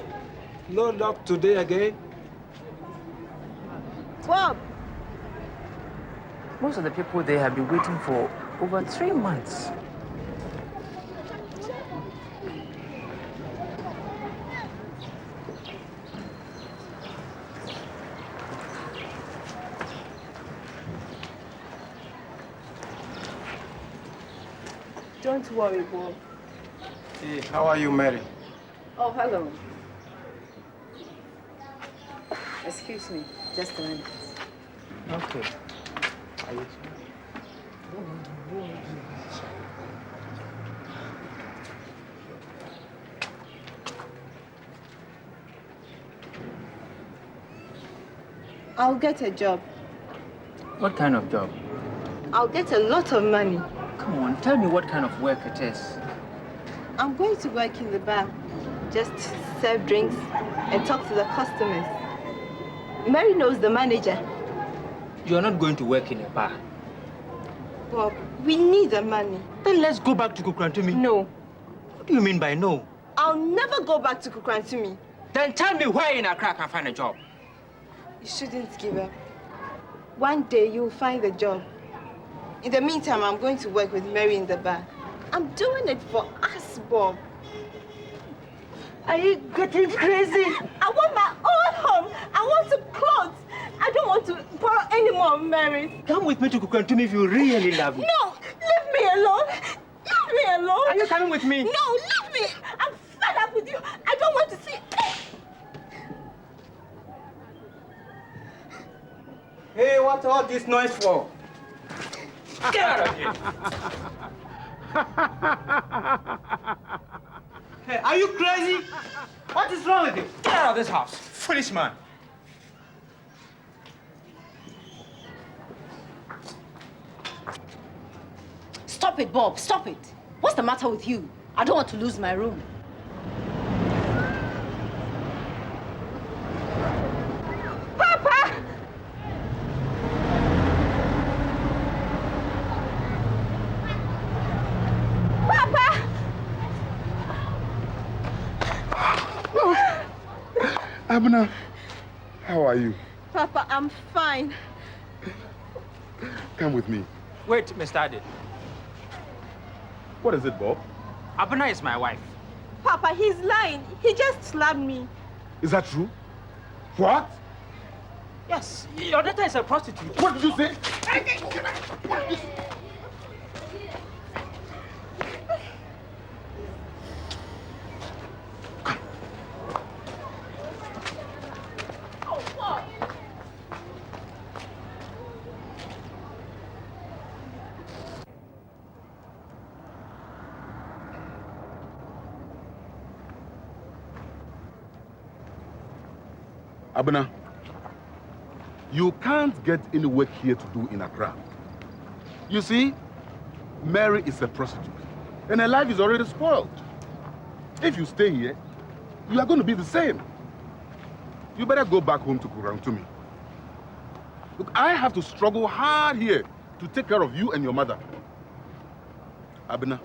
No luck today again? Bob! Most of the people there have been waiting for over 3 months. Don't worry, Bob. Hey, how are you, Mary? Oh, hello. Excuse me, just a minute. Okay. I'll get a job. What kind of job? I'll get a lot of money. Come on, tell me what kind of work it is. I'm going to work in the bar. Just serve drinks and talk to the customers. Mary knows the manager. You're not going to work in a bar. Bob, we need the money. Then let's go back to Kukrantumi. No. What do you mean by no? I'll never go back to Kukrantumi. Then tell me where in Accra I can find a job. You shouldn't give up. One day you'll find a job. In the meantime, I'm going to work with Mary in the bar. I'm doing it for us, Bob. Are you getting crazy? I want my own home. I want some clothes. I don't want to borrow any more of Mary's. Come with me to Kukrantumi if you really love me. No! Leave me alone! Leave me alone! Are you coming with me? No, leave me! I'm fed up with you. I don't want to see... Hey, what's all this noise for? Get out of here! Hey, are you crazy? What is wrong with you? Get out of this house, foolish man. Stop it, Bob, stop it. What's the matter with you? I don't want to lose my room. Papa! Papa! Abner, how are you? Papa, I'm fine. Come with me. Wait, Mr. Ade. What is it, Bob? Abuna is my wife. Papa, he's lying. He just slapped me. Is that true? What? Yes, your daughter is a prostitute. What did you say? Abuna, you can't get any work here to do in Accra. You see, Mary is a prostitute, and her life is already spoiled. If you stay here, you are going to be the same. You better go back home to Kurantumi. Look, I have to struggle hard here to take care of you and your mother. Abuna,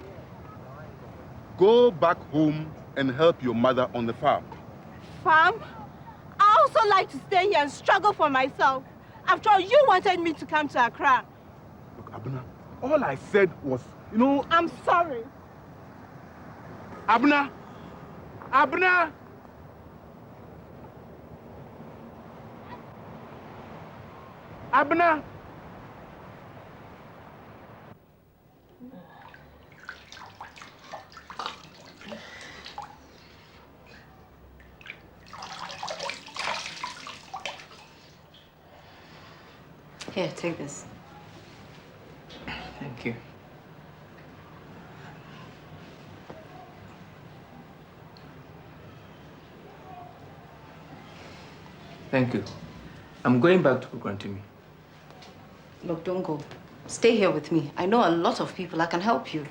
go back home and help your mother on the farm. Farm? I also like to stay here and struggle for myself. After all, you wanted me to come to Accra. Look, Abuna, all I said was, you know... I'm sorry. Abuna! Abuna! Abuna! Here, take this. Thank you. Thank you. I'm going back to Kukwantumi. Look, don't go. Stay here with me. I know a lot of people. I can help you.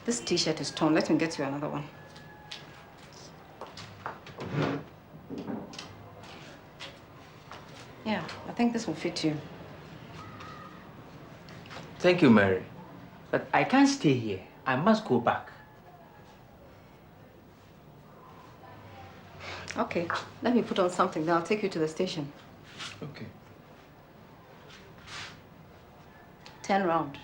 This t-shirt is torn. Let me get you another one. Yeah, I think this will fit you. Thank you, Mary. But I can't stay here. I must go back. Okay, let me put on something, then I'll take you to the station. Okay. 10 round.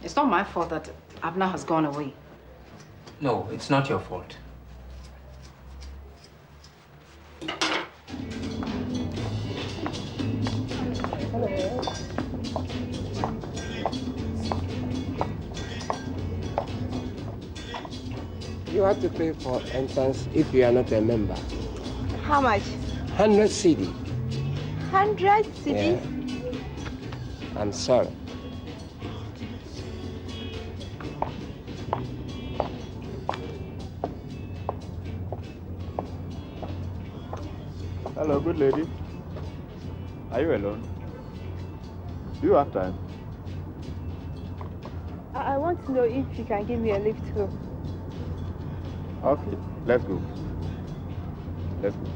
It's not my fault that Abna has gone away. No, it's not your fault. You have to pay for entrance if you are not a member. How much? 100 CD. 100 CD? Yeah. I'm sorry. Hello, good lady. Are you alone? Do you have time? I want to know if you can give me a lift home. Okay, let's go. Let's go.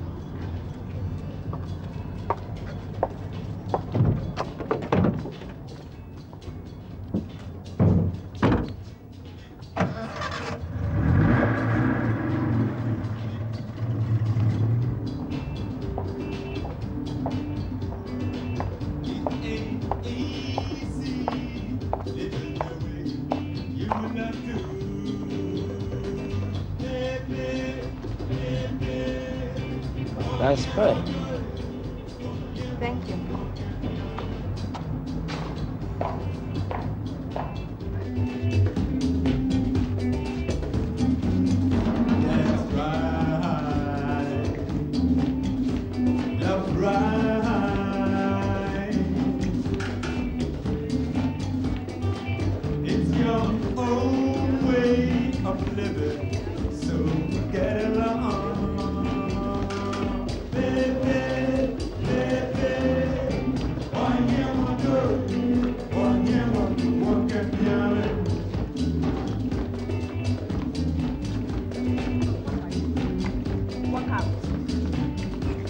That's fine. Thank you.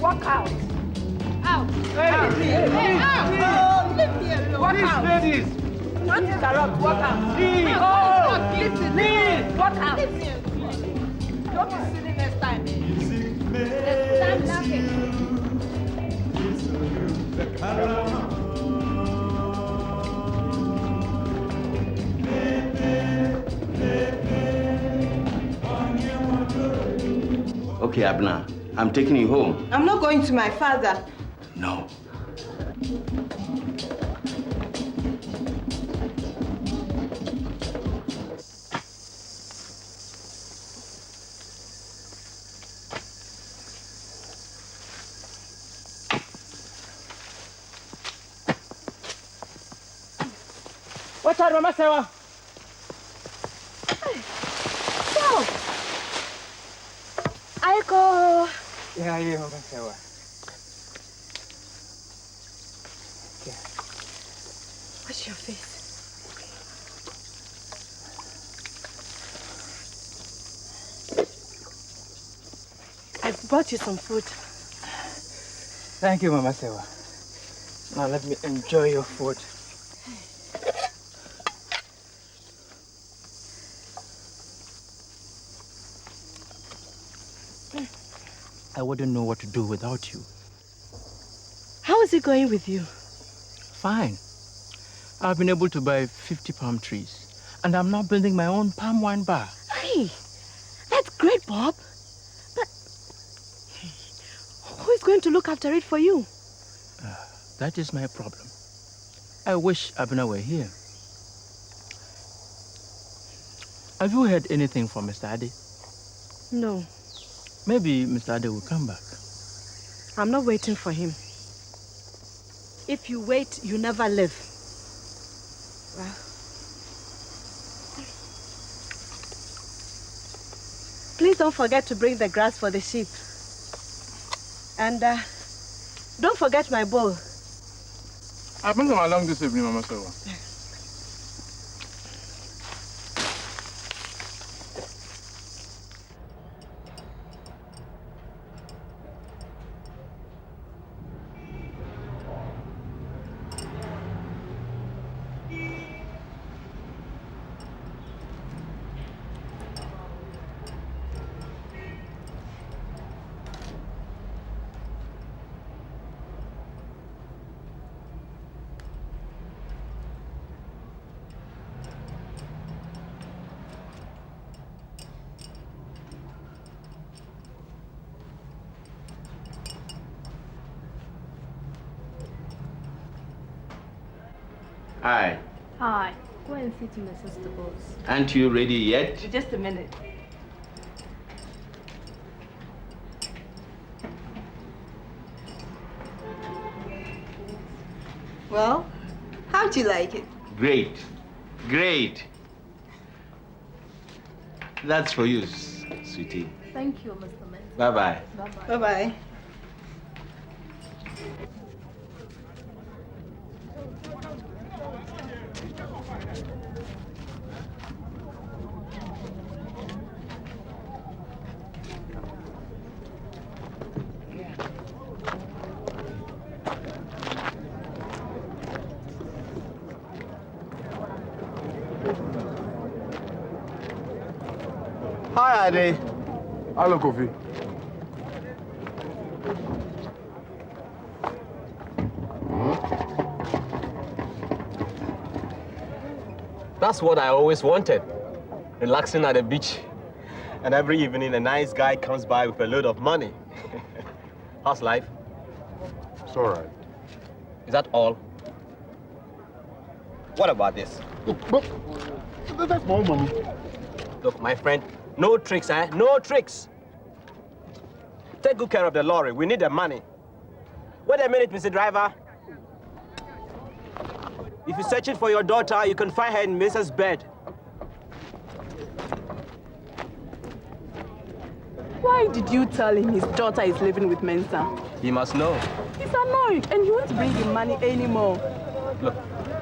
Walk out. Out. Hey, out. Oh, leave me alone. Walk out. Ladies. Don't interrupt. Walk out. Leave. Oh, listen. Leave. Walk out. Leave me alone. Don't be silly next time. Okay, Abner. I'm taking you home. I'm not going to my father. No. Watch out, Mama Sewa. Stop! Aiko! Yeah, Mama Sewa. Wash your face. I brought you some food. Thank you, Mama Sewa. Now let me enjoy your food. I wouldn't know what to do without you. How is it going with you? Fine. I've been able to buy 50 palm trees, and I'm now building my own palm wine bar. Hey, that's great, Bob. But who is going to look after it for you? That is my problem. I wish Abner were here. Have you heard anything from Mr. Ade? No, Maybe Mr. Ade will come back. I'm not waiting for him. If you wait, you never live. Well, please don't forget to bring the grass for the sheep. And don't forget my bowl. I'll bring them along this evening, Mama Sewa. Hi. Hi. Go and see to my sister boss. Aren't you ready yet? Just a minute. Well, how'd you like it? Great. Great. That's for you, sweetie. Thank you, Mr. Man. Bye-bye. Bye-bye. Bye-bye. Hi, Ade. Hello, Kofi. That's what I always wanted. Relaxing at the beach. And every evening, a nice guy comes by with a load of money. How's life? It's all right. Is that all? What about this? But that's more money. Look, my friend, no tricks, eh? No tricks. Take good care of the lorry. We need the money. Wait a minute, Mr. Driver. If you're searching for your daughter, you can find her in Mrs. bed. Why did you tell him his daughter is living with Mensa? He must know. He's annoyed and he won't bring him money anymore. Look,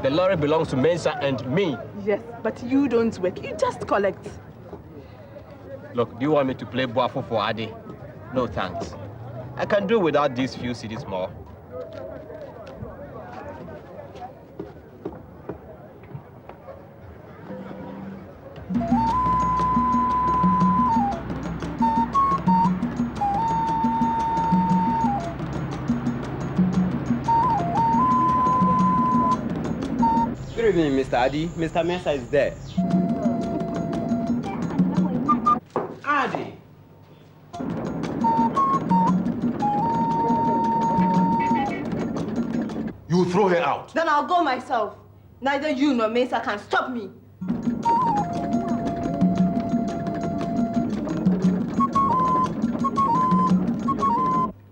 the lorry belongs to Mensa and me. Yes, but you don't work. You just collect. Look, do you want me to play Boafo for Ade? No thanks. I can do without these few cities more. Good evening, Mr. Adi. Mr. Mensa is there. Adi. throw her out. Then I'll go myself. Neither you nor Mesa can stop me.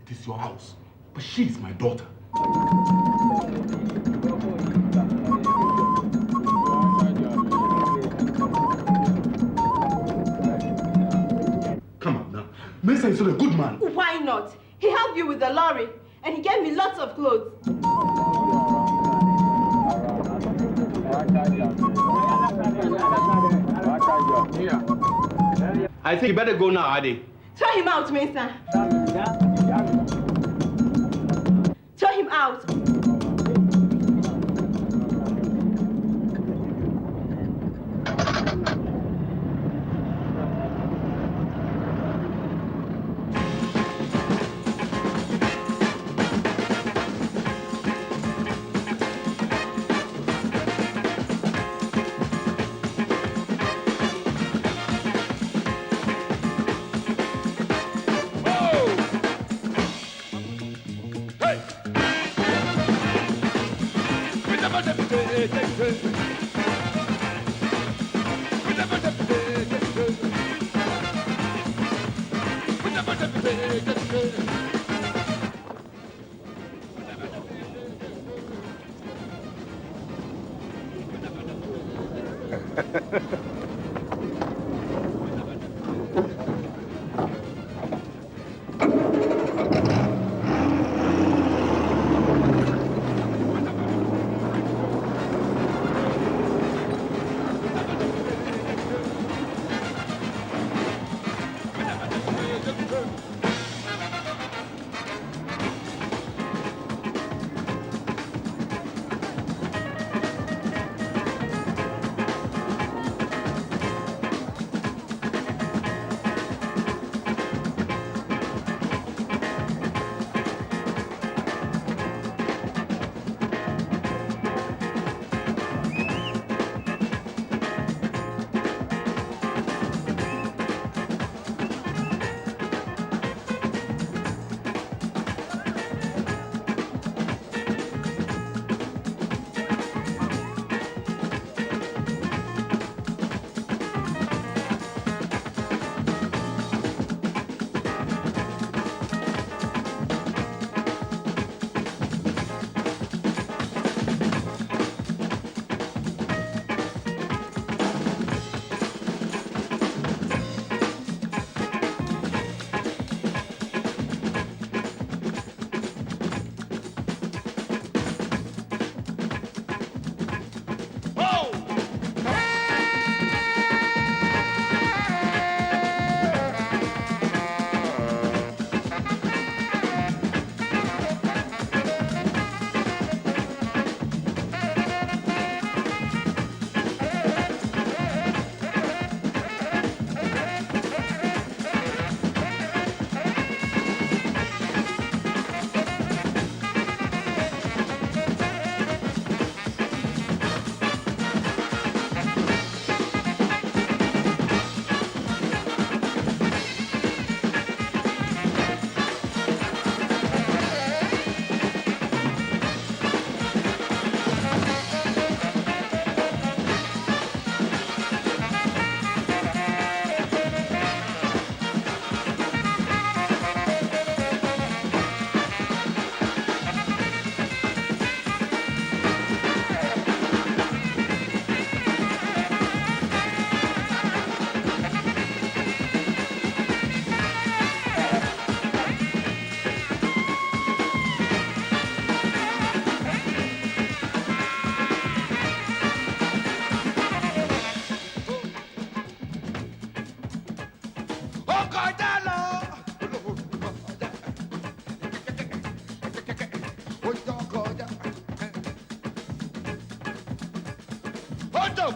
It is your house, but she is my daughter. Come on now. Mesa is not a good man. Why not? He helped you with the lorry, and he gave me lots of clothes. I think you better go now, Adi. Throw him out, Mesa. Throw him out.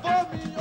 for me.